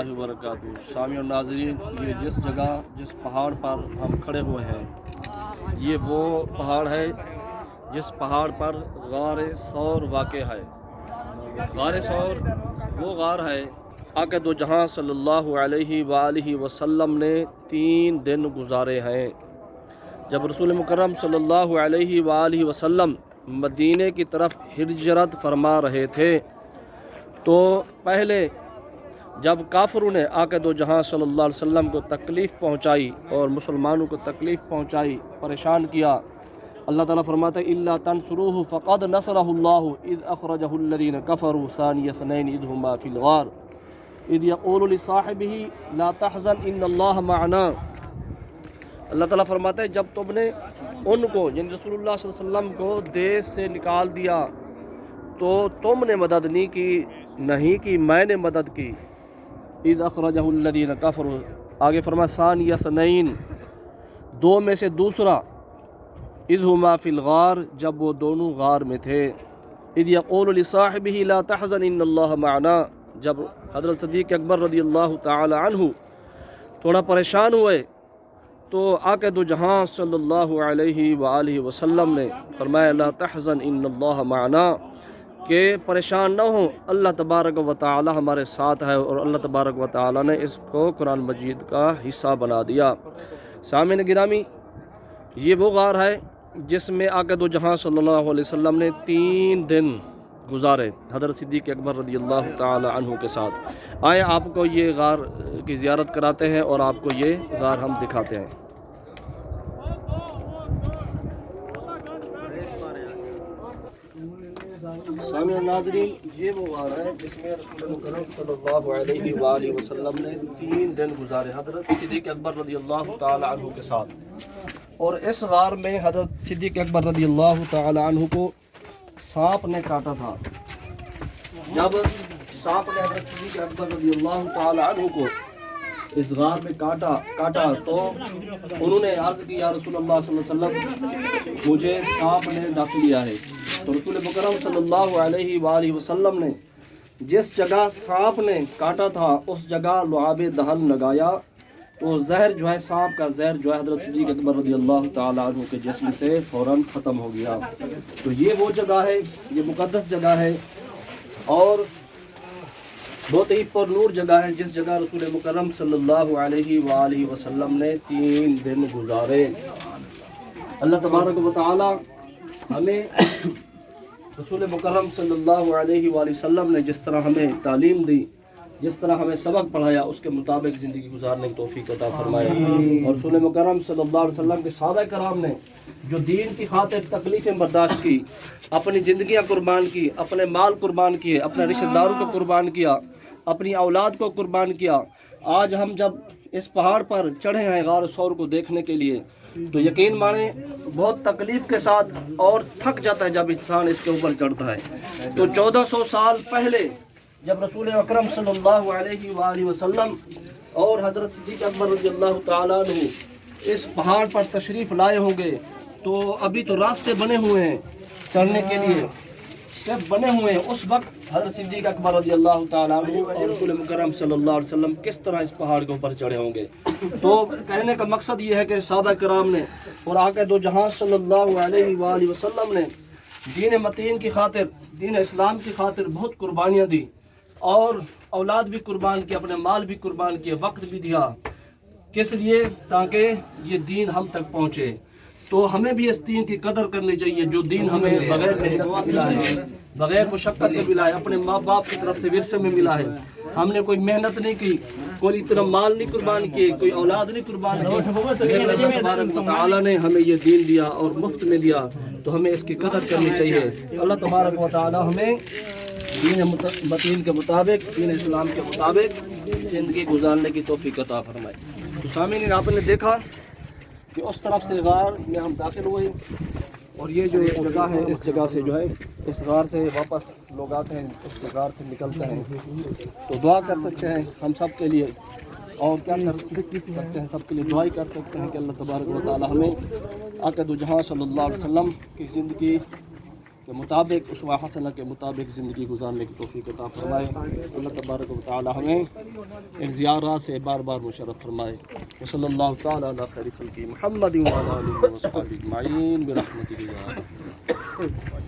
वबरकातुहू। सामी और नाज़रीन, ये जिस जगह जिस पहाड़ पर हम खड़े हुए हैं, ये वो पहाड़ है जिस पहाड़ पर गार सौर वाक़ है। गार सौर वो गार है आक़ा दो जहां सल्लल्लाहु अलैहि वालिहि वसल्लम ने 3 दिन गुजारे हैं। जब रसूल मुकर्रम सल्लल्लाहु अलैहि वालिहि वसल्लम मदीने की तरफ हिजरत फरमा रहे थे, तो पहले जब काफिरों ने आक़ा दो जहां सल्लल्लाहु अलैहि वसल्लम को तकलीफ़ पहुंचाई और मुसलमानों को तकलीफ़ पहुंचाई, परेशान किया, अल्लाह ताला फरमाता है इल्ला तंसुरूहु फ़क़द नसरहुल्लाहु इज़ अख़रजहुल्लज़ीना कफ़रू सानिय स्नैनि इज़ हुमा फ़िल गार इज़ यक़ूलु लिसाहिबिही ला तहज़न इन्नल्लाह मअना। अल्लाह ताला फरमाता है जब तुमने उनको यानी रसूलुल्लाह सल्लल्लाहु अलैहि वसल्लम को देश से निकाल दिया तो तुमने मदद नहीं की, नहीं की मैंने मदद की। इज़ अख़रजहुल्लज़ीना कफ़रू, आगे फरमा सानिय स्नैन, दो में से दूसरा, इज़ हुमा फ़िल गार, जब वो दोनों गार में थे। इज़ यक़ूलु लिसाहिबिही ला तहज़न इन्नल्लाह मअना, जब हज़रत सिद्दीक़ अकबर रज़ियल्लाहु तआला अन्हु थोड़ा परेशान हुए तो आक़ा दो जहां सल्लल्लाहु अलैहि वालिहि वसल्लम ने फरमाया ला तहज़न इन्नल्लाह मअना, कि परेशान न हो, अल्लाह तबारक व तआला हमारे साथ है। और अल्लाह तबारक व तआला ने इसको कुरान मजीद का हिस्सा बना दिया। सामिन गिरामी, ये वो गार है जिसमें आक़ा दो जहां सल्लल्लाहु अलैहि वसल्लम ने 3 दिन गुजारे हज़रत सिद्दीक़ अकबर रज़ियल्लाहु तआला अन्हु के साथ। आए आपको ये गार की ज़ियारत कराते हैं और आपको ये गार हम दिखाते हैं। सामी और नाज़रीन, ये वो गार है जिसमें रसूल मुकर्रम सल्लल्लाहु अलैहि वालिहि वसल्लम ने 3 दिन गुजारे हज़रत सिद्दीक़ अकबर रज़ियल्लाहु तआला अन्हु के साथ। और इस गार में हज़रत सिद्दीक़ अकबर रज़ियल्लाहु तआला अन्हु को सांप ने काटा था। जब सांप ने हज़रत सिद्दीक़ अकबर रज़ियल्लाहु तआला अन्हु को इस गार में काटा तो उन्होंने अर्ज़ की या रसूलल्लाह सल्लल्लाहु अलैहि वसल्लम, मुझे सांप ने डस लिया है। तो रसूल मुकर्रम सल्लल्लाहु अलैहि वालिहि वसल्लम ने जिस जगह सांप ने काटा था उस जगह लुआब दहन लगाया, तो जहर जो है, सांप का जहर जो है, हज़रत सिद्दीक़ अकबर रज़ियल्लाहु तआला अन्हु के जिस्म से फ़ौरन ख़त्म हो गया। तो ये वो जगह है, ये मुक़द्दस जगह है और बहुत ही पुरनूर जगह है जिस जगह रसूल मुकर्रम सल्लल्लाहु अलैहि वालिहि वसल्लम ने 3 दिन गुजारे। अल्लाह तबारक व तआला हमें रसूल मुकर्रम सल्लल्लाहु अलैहि वसल्लम ने जिस तरह हमें तालीम दी, जिस तरह हमें सबक पढ़ाया, उसके मुताबिक ज़िंदगी गुजारने की तौफीक अता फरमाए। और रसूल मुकर्रम सल्लल्लाहु अलैहि वसल्लम के सहाबा कराम ने जो दीन की खातिर तकलीफ़ें बर्दाश्त की, अपनी ज़िंदगियाँ कुर्बान की, अपने माल कुर्बान किए, अपने रिश्तेदारों को कुर्बान किया, अपनी औलाद को कुर्बान किया, आज हम जब इस पहाड़ पर चढ़े हैं गार सौर को देखने के लिए, तो यकीन माने बहुत तकलीफ़ के साथ और थक जाता है जब इंसान इसके ऊपर चढ़ता है। तो 1400 साल पहले जब रसूल अकरम सल्लल्लाहु अलैहि वसल्लम और हज़रत सिद्दीक़ अकबर रज़ियल्लाहु तआला अन्हु इस पहाड़ पर तशरीफ़ लाए होंगे, तो अभी तो रास्ते बने हुए हैं चढ़ने के लिए, स्टेप बने हुए हैं। उस वक्त हज़रत सिद्दीक़ अकबर रज़ियल्लाहु तआला अन्हु और रसूल मुकर्रम सल्लल्लाहु अलैहि वसल्लम किस तरह इस पहाड़ के ऊपर चढ़े होंगे। तो कहने का मकसद ये है कि सहाबा कराम ने और आक़ा दो जहां सल्लल्लाहु अलैहि वसल्लम ने दीन मतीन की खातिर, दीन इस्लाम की खातिर बहुत कुर्बानियाँ दी और औलाद भी कुर्बान की, अपने माल भी कुर्बान किए, वक्त भी दिया। किस लिए? ताकि ये दीन हम तक पहुँचे। तो हमें भी इस दीन की कदर करनी चाहिए जो दीन हमें बग़ैर मेहनत में मिला है, बग़ैर मुशक्क़त में मिला है, अपने माँ बाप की तरफ से विरसे में मिला है। हमने कोई मेहनत नहीं की, कोई इतना माल नहीं कुर्बान किए, कोई औलाद नहीं कुर्बान की, लेकिन अल्लाह तबारक व तआला ने हमें ये दीन दिया और मुफ्त में दिया, तो हमें इसकी कदर करनी चाहिए। अल्लाह तबारक व तआला हमें दीन मतीन के मुताबिक, दीन इस्लाम के मुताबिक ज़िंदगी गुजारने की तौफीक अता फरमाए। तो सामीन, आपने देखा कि उस तरफ से गार में हम दाखिल हुए और ये जो जगह है, इस जगह से जो है, इस गार से वापस लोग आते हैं, इस गार से निकलते हैं। तो दुआ कर सकते हैं हम सब के लिए और क्या कर सकते हैं, सबके लिए दुआ कर सकते हैं कि अल्लाह तबारक व तआला हमें आक़ा दो जहां सल्लल्लाहु अलैहि वसल्लम की ज़िंदगी کے مطابق اسوہ حسنہ کے مطابق زندگی گزارنے کی توفیق عطا فرمائے. اللہ تبارک و تعالی ہمیں ان زیارات سے بار بار مشرف فرمائے. وصلی اللہ تعالی علی خیر خلقہ محمد وعلی آلہ وصحبہ اجمعین برحمتہ یا